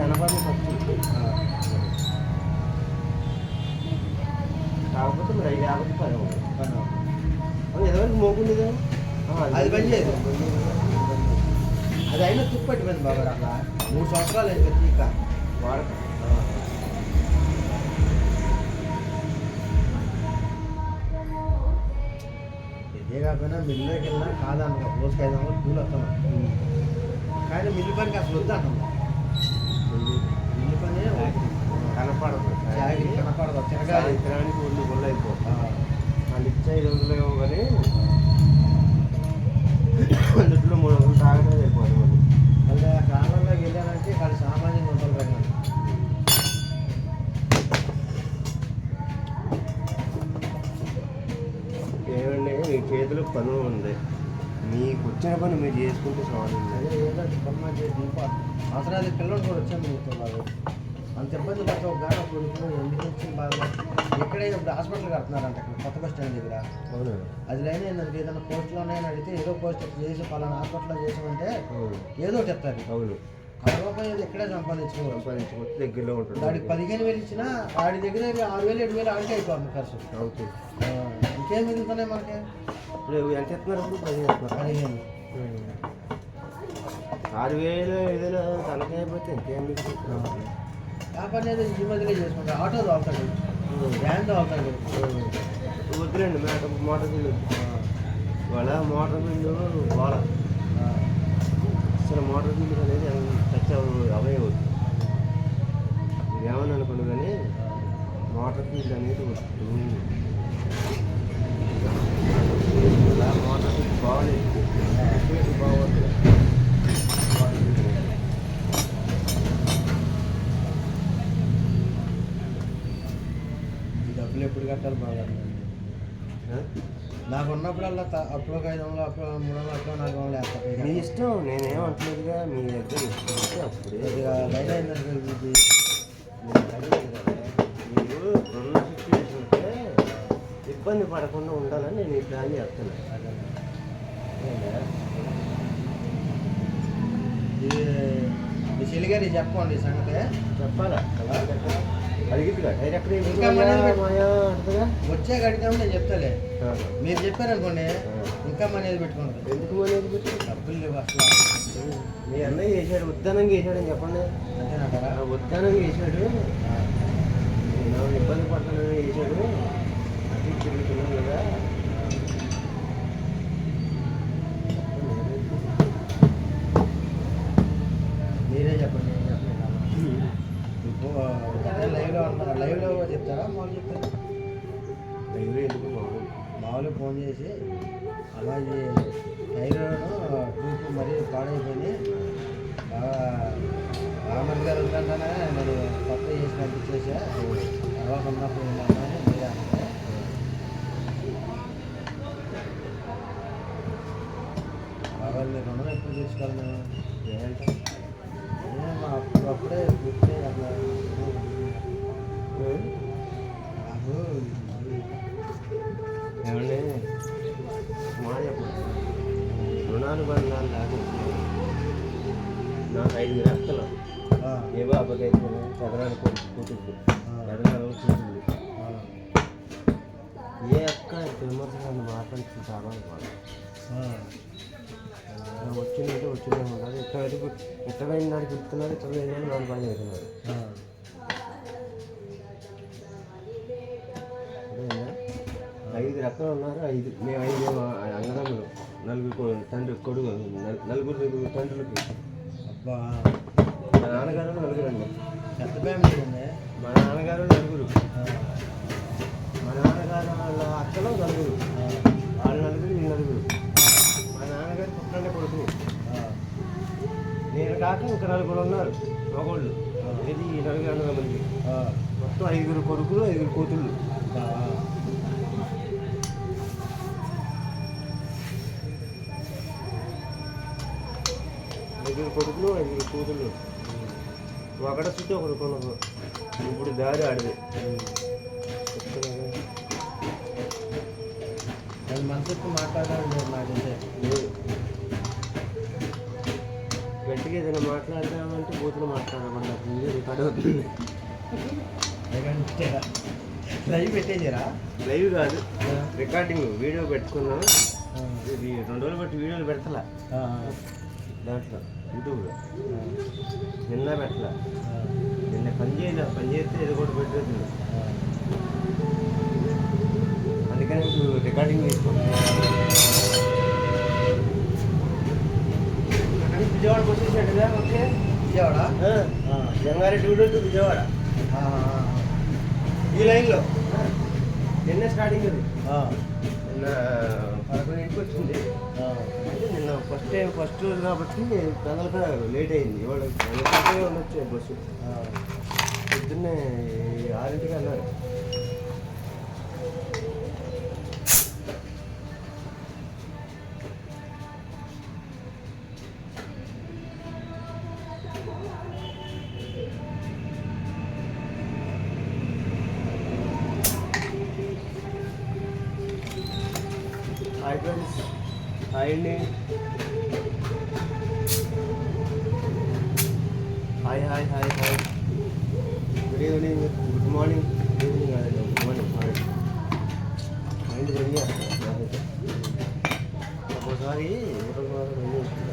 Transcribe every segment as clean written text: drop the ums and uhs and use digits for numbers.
కనపడి కాకపోతే మరి 5 పని ఎవరికి మోకుండేదా అది పని చేయదు. అది అయినా తుప్పట్టిపోయింది బాబు అట్లా 3 సంవత్సరాలు అయింది తీక వాడక. ఇదే కాకపోయినా మిల్లులోకి వెళ్ళినా కాదన్న రోజుకి 500 కూలి వస్తాను. కానీ మిల్లు పనికి అసలు వద్దు అంటాం. మిల్లు పని కనపడదు కనపడదు తిరగాలి తినడానికి ఒళ్ళు అయిపోతుంది. వాళ్ళు ఇచ్చే 500 ఏమో కానీ అందులో 300 తాగడం అయిపోతుంది. మళ్ళీ కాలంలోకి వెళ్ళాలంటే ఇక్కడ సామాన్యంగా ఉంటుంది కదా. ఏమండి మీ చేతిలో పని ఉంది, మీకు వచ్చిన పని మీరు చేసుకుంటే చాలు. ఏంటంటే పని చేసి అవసరాలు పిల్లలు కూడా వచ్చాము మీతో అంత ఇబ్బంది పడితే ఒక గాన కొడుకుని ఎందుకు వచ్చింది బాగా. ఇక్కడే ఇప్పుడు హాస్పిటల్ కడుతున్నారంట అక్కడ కొత్త బస్ స్టాండ్ దగ్గర. అవును అది లేని ఏదైనా పోస్టులు ఉన్నాయని అడిగితే ఏదో పోస్ట్ చేసి పలానా హాస్పిటల్లో చేసామంటే ఏదో ఒకటి చెప్తారు. అవును కలవపోయేది ఇక్కడే సంపాదించుకోవచ్చు దగ్గరలో ఉంటుంది. వాడికి 15,000 ఇచ్చినా వాడి దగ్గర 6,000 7,000 ఆడికి అయిపోతుంది ఖర్చు. అవుతుంది. ఇంకేం మిగులుతున్నాయి మనకి. ఇప్పుడు ఎంత ఇస్తున్నారు? ఇప్పుడు 15 6,000 5,000 తనకే అయిపోతే ఇంకేం మిగులుతుంది. వ్యాపారం అనేది ఈ మధ్యలో చేసుకుంటారు. ఆటో తోలుతాడు, వ్యాన్ తోలుతాడు. వద్దులేండి మోటార్ బిల్లు వాళ్ళ మోటార్ బిల్లు వాళ్ళ అసలు మోటార్ బిల్లు అనేది టచ్ అవే అవుతుంది. ఇదేమని అనుకోండి కానీ మోటార్ బిల్లు అనేది వద్దు. అలా మోటార్ బిల్లు బాగలేదు, బాగోదు. డబ్బులు ఎప్పుడు కట్టాలి బాగా. నాకు ఉన్నప్పుడల్లా అప్పుడు 500 అప్పుడు 300 అప్పుడు 400 వేస్తాను. మీ ఇష్టం, నేనేమంటలేదుగా. మీ దగ్గర ఇష్టం అప్పుడే లైన్ అయిందంటే మీరు ఉన్న సిచ్యువేషన్ ఉంటే ఇబ్బంది పడకుండా ఉండాలని నేను ఈ ప్లాన్ చేస్తున్నాను. మీ చెల్లిగారి చెప్పండి సంగతి. చెప్పాలా అడిగిద్దిగా డైరెక్ట్ వచ్చే గడికామని నేను చెప్తాలే. మీరు చెప్పారనుకోండి ఇంకా మనేది పెట్టుకుంటారు. ఎందుకు మనేది పెట్టి డబ్బులు లేవు అసలు. మీ అన్నయ్య చేశాడు, ఉద్దానంగా చేశాడని చెప్పండి. అంతేనంటారా? ఉద్దానంగా చేశాడు, నేను ఇబ్బంది పడుతున్నాను చేశాడు. అది తిరుగుతున్నాను కదా. మీరే చెప్పండి. నేను చెప్పలేదు. లైవ్లో చెప్తారా మామూలు చెప్తారా? లైవ్లో ఎందుకు మామూలు ఫోన్ చేసి అమ్మాయి టైర్ను ట్యూబ్ మరీ పాడైపోయింది రామన్ గారు ఉంటుంటానే నేను కొత్త చేసి పంపించేసా తర్వాత ఉన్నప్పుడు అమ్మాయిని మీరే అంటే బాగా మీరు రుణం ఎప్పుడు తీసుకోగలను. ఏంటంటే అప్పుడే పూర్తి అట్లా నాకు ఏమండి మాట చెప్పండి. రుణానుబంధాలు లేకపోతే నాకు 5 రెక్కలు ఏ బాబాకైతే చదరాలు కూతురు ఎదరాలు కూతురు ఏ అక్క విమర్శలు మాట్లాడుతూ చాలా వచ్చిందంటే వచ్చిందే ఉండాలి. ఇష్టమైన నాడు చెప్తున్నారు, ఇష్టమైన నాడు నాలుగు పని అవుతున్నారు. 5 రకాలు ఉన్నారు. 5 మేము 5 అన్నదమ్ములు, 4 తండ్రి కొడుకు, 4 తండ్రులకి. అబ్బా మా నాన్నగారు 4 అండి. పెద్ద ఫ్యామిలీ ఉంది. మా నాన్నగారు 4, మా నాన్నగారు వాళ్ళ అక్కలు 4, వాళ్ళ 4 వీళ్ళు 4. మా నాన్నగారు పుట్టండి కొడుకు. నేను కాక ఇంకా 4 ఉన్నారు మగోళ్ళు. ఇది 4 అన్నదమ్ములకి మొత్తం 5 కొడుకులు, 5 కూతుళ్ళు. 5 కొడుకులు, 5 కూతుళ్ళు. ఒకడ చుట్టూ ఒకడు కొనుక్కో. ఇప్పుడు దారి ఆడిది. మనసుకు మాట్లాడాలి. గట్టిగా పబ్లిక్ ఏదైనా మాట్లాడదామంటే బూతులు మాట్లాడకుండా వీడియో రికార్డ్ అవుతుంది. లైవ్ పెట్టేసారా? లైవ్ కాదు, రికార్డింగ్ వీడియో పెట్టుకున్నాం. ఇది 2 రోజులు బట్టి వీడియోలు పెడతలా దాంట్లో యూట్యూబ్లో. నిన్న పెట్టలా, నిన్న పని చేస్తే ఇది కూడా పెట్టేది. అందుకని ఇప్పుడు రికార్డింగ్ చేసుకుంటాం. విజయవాడకు వచ్చేసాడుగా. ఓకే, విజయవాడ జంగారెడ్డి టు విజయవాడ ఈ లైన్లో. నిన్న స్టార్టింగ్ అది. నిన్న 11ంటికి వచ్చింది. అంటే నిన్న ఫస్ట్ రోజు కాబట్టి పెదలక లేట్ అయింది. ఇవాళ వచ్చాయి బస్సు. పొద్దున్నే 6ంటికి అన్నారు. హాయ్ ఫ్రెండ్స్, హాయ్ అండి. Hi hi hi hi. Good evening, good morning. Good evening కాదండి, గుడ్ మార్నింగ్. మైండ్ పని చేస్తాను నాకైతే. ఒక్కోసారి పని చేస్తుంది.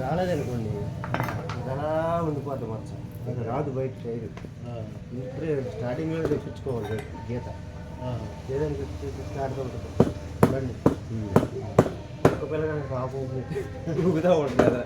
రాలేదనుకోండి, అలా ఉండిపోద్ది మచ్చ. అది రాదు బయట సైడ్. ఇప్పుడే స్టార్టింగ్లో తెప్పించుకోవాలి గీత. ఏదైనా స్టార్ట్ అవుతుంది బండి. ఒక్క పిల్లగానే పాపం ఊగుతూ ఉంటుంది కదా.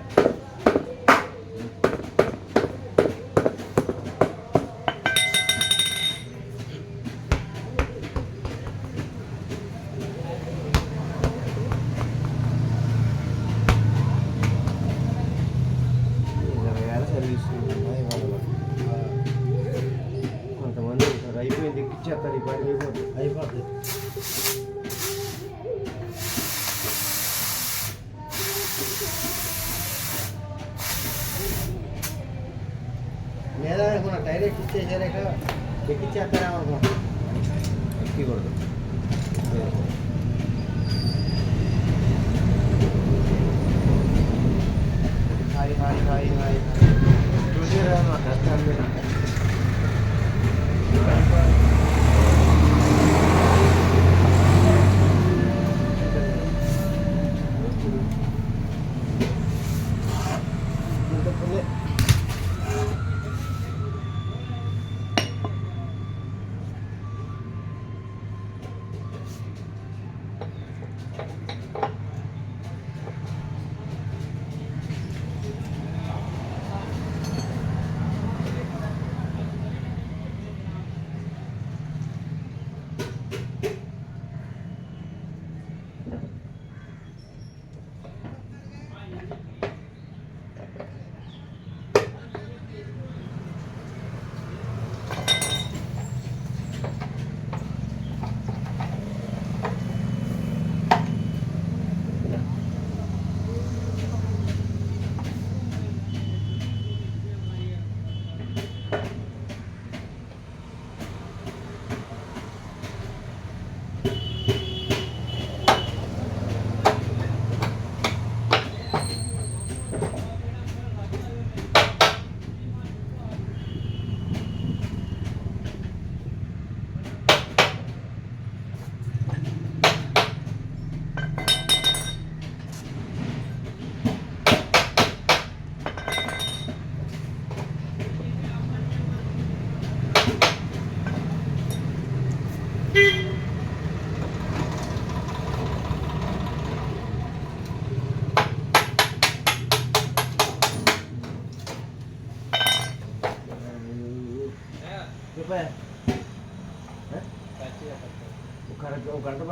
కొంతమంది ఉంటారు అయిపోయింది ఎక్కిచ్చేస్తారు. ఈ పని అయిపోతుంది. లేదా అనుకున్నా టైర్ ఎక్కిచ్చేసారాక ఎక్కిచ్చేస్తారేమో అనుకున్నా. ఎక్కకూడదు. Hi hi hi hi. చూసారా మా కష్టాన్ని?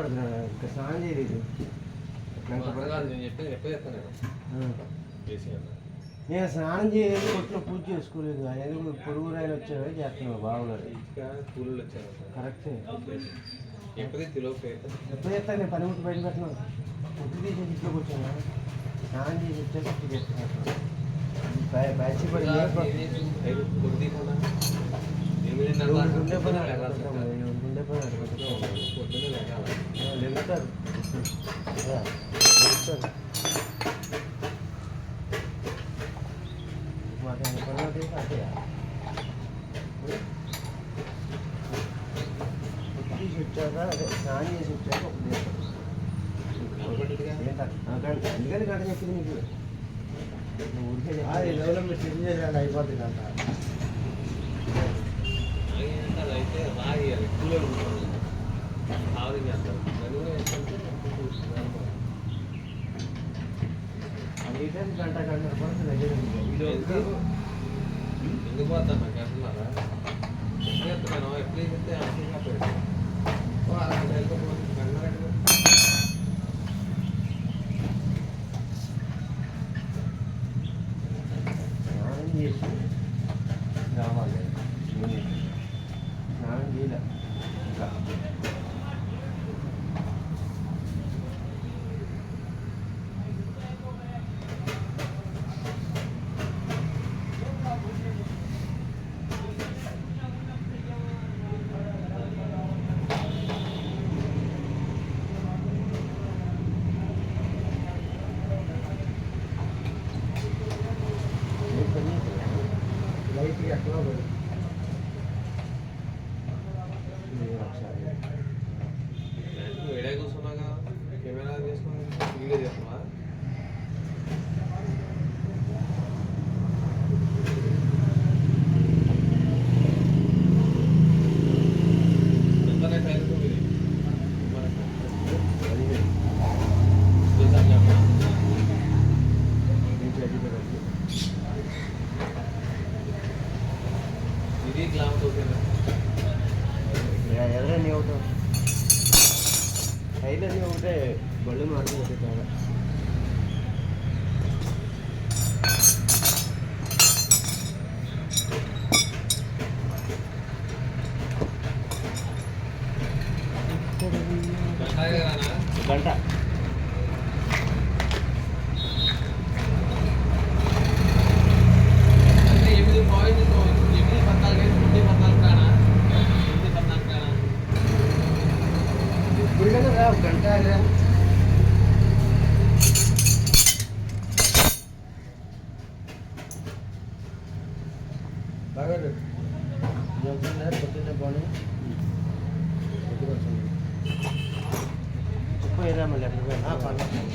పడుతున్నాడు ఇంకా స్నానం చేయలేదు నేను స్నానం చేయలేదు కొట్లో పూజ చేసుకోలేదు ఎందుకు పొరుగు రాయలు వచ్చాడు చేస్తున్నావు బాగున్నారు కరెక్టే ఎప్పుడైతే నేను పని ముట్టి బయట పెట్టినాను పుట్టి తీసేసి ఇంట్లోకి వచ్చాను స్నానం చేసి వచ్చేసి అప్పుడు చేస్తున్నాను బ్యాచి పడి ఉండే పని ఉండే పని లెగుతారు మాకు పని అంటే తీసి వచ్చాక అదే స్నానం చేసి వచ్చాక అందుకని గంట చెప్పింది నీకు ఊరికే లెవెల్లో మీరు చెక్ చేసాడు అయిపోతుంది అంట గంట గంట పడుతుంది దగ్గర ఎందుకు పోతాను నాకు అంటున్నారా ఎప్పుడు చెప్తే స్నానం చేసి రావాలి స్నానం చేయలే ఇంకా లైట్ ఎక్కడో ఒకసారి వేడే కూర్చున్నాగా కెమెరా చేసుకుని వీడియో చేస్తున్నా ఎంతనే టైం ఇది ఇది గ్లామ్ ఓకేనా ఎదరన్నీ అవుతాం టైలర్ని ఒకటే బళ్ళు మారుతుంది చాలా గంట అంటే 8.14 కానా 8.14 కానా ఇప్పుడు కదా గంట బాగా పొద్దున్నే పోనీ చెప్పేదా మళ్ళీ ఎక్కడ పర్లేదు